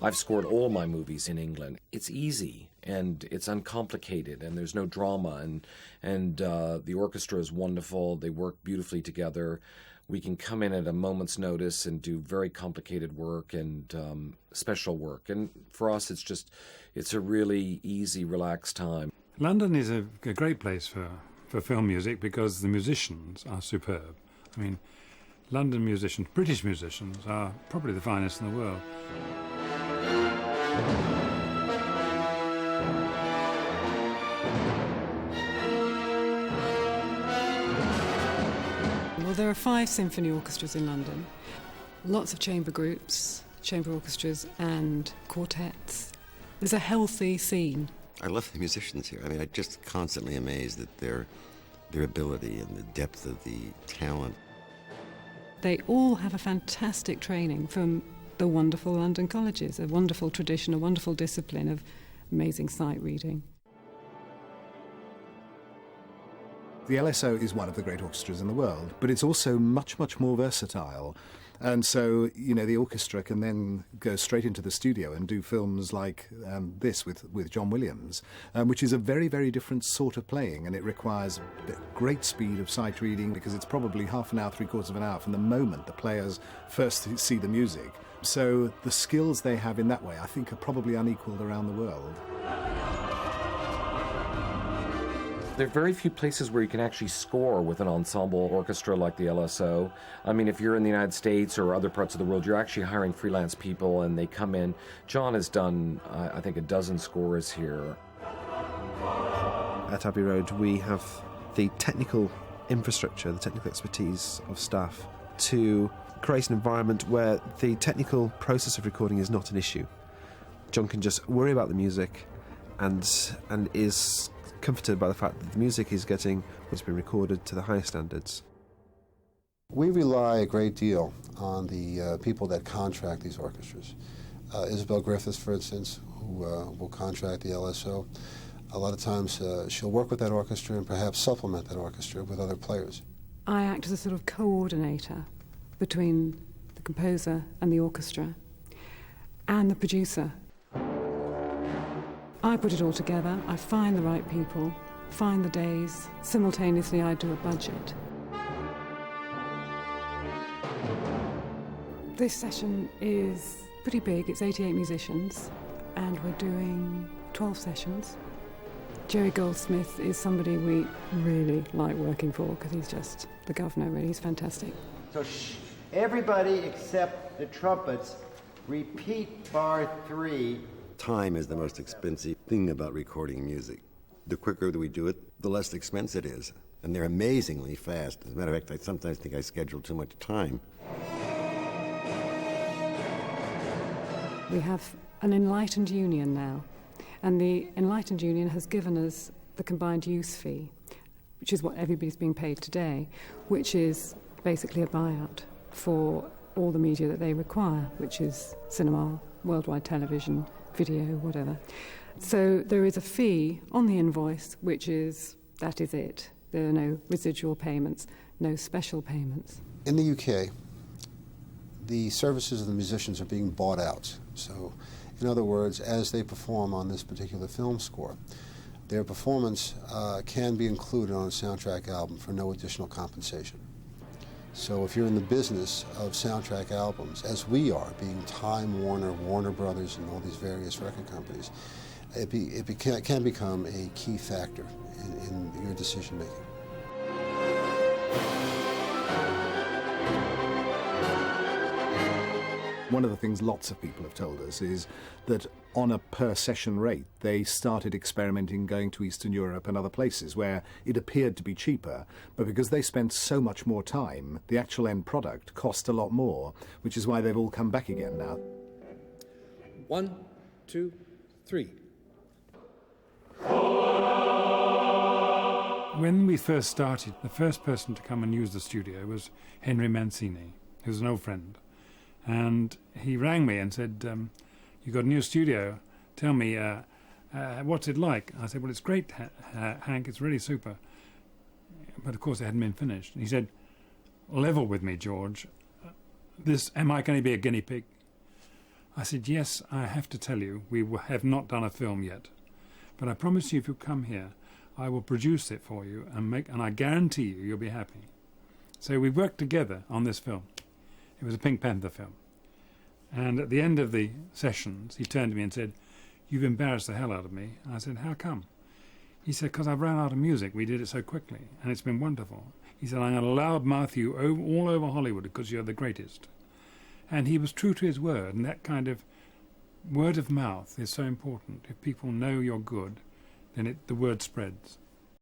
I've scored all my movies in England. It's easy and it's uncomplicated and there's no drama and the orchestra is wonderful. They work beautifully together. We can come in at a moment's notice and do very complicated work and special work. And for us, it's a really easy, relaxed time. London is a great place for film music because the musicians are superb. I mean, London musicians, British musicians, are probably the finest in the world. Well, there are 5 symphony orchestras in London, lots of chamber groups, chamber orchestras and quartets. There's a healthy scene. I love the musicians here. I mean, I'm just constantly amazed at their ability and the depth of the talent. They all have a fantastic training from the wonderful London colleges, a wonderful tradition, a wonderful discipline of amazing sight reading. The LSO is one of the great orchestras in the world, but it's also much, much more versatile. And so, you know, the orchestra can then go straight into the studio and do films like this with John Williams, which is a very, very different sort of playing, and it requires great speed of sight reading because it's probably half an hour, three-quarters of an hour from the moment the players first see the music. So the skills they have in that way, I think, are probably unequalled around the world. There are very few places where you can actually score with an ensemble orchestra like the LSO. I mean, if you're in the United States or other parts of the world, you're actually hiring freelance people and they come in. John has done, I think, a dozen scores here. At Abbey Road, we have the technical infrastructure, the technical expertise of staff to create an environment where the technical process of recording is not an issue. John can just worry about the music and is comforted by the fact that the music is getting what's been recorded to the highest standards. We rely a great deal on the people that contract these orchestras. Isabel Griffiths, for instance, who will contract the LSO, a lot of times she'll work with that orchestra and perhaps supplement that orchestra with other players. I act as a sort of coordinator between the composer and the orchestra and the producer. I put it all together, I find the right people, find the days, simultaneously I do a budget. This session is pretty big, it's 88 musicians, and we're doing 12 sessions. Jerry Goldsmith is somebody we really like working for because he's just the governor, really, he's fantastic. So everybody except the trumpets, repeat bar 3. Time is the most expensive thing about recording music. The quicker that we do it, the less expense it is. And they're amazingly fast. As a matter of fact, I sometimes think I schedule too much time. We have an enlightened union now, and the enlightened union has given us the combined use fee, which is what everybody's being paid today, which is basically a buyout for all the media that they require, which is cinema, worldwide television, video, whatever. So there is a fee on the invoice, that is it. There are no residual payments, no special payments. In the UK, the services of the musicians are being bought out. So, in other words, as they perform on this particular film score, their performance can be included on a soundtrack album for no additional compensation. So if you're in the business of soundtrack albums, as we are, being Time Warner, Warner Brothers, and all these various record companies, it can become a key factor in your decision-making. One of the things lots of people have told us is that on a per-session rate, they started experimenting going to Eastern Europe and other places where it appeared to be cheaper, but because they spent so much more time, the actual end product cost a lot more, which is why they've all come back again now. 1, 2, 3. When we first started, the first person to come and use the studio was Henry Mancini, who's an old friend. And he rang me and said, "You got a new studio. Tell me, what's it like?" I said, "Well, it's great, Hank. It's really super." But of course, it hadn't been finished. And he said, "Level with me, George. Am I going to be a guinea pig?" I said, yes, I have to tell you, we have not done a film yet. But I promise you, if you come here, I will produce it for you and I guarantee you'll be happy. So we worked together on this film. It was a Pink Panther film. And at the end of the sessions, he turned to me and said, you've embarrassed the hell out of me. I said, how come? He said, because I've run out of music. We did it so quickly, and it's been wonderful. He said, I'm going to loudmouth you all over Hollywood because you're the greatest. And he was true to his word, and that kind of word of mouth is so important. If people know you're good, then the word spreads.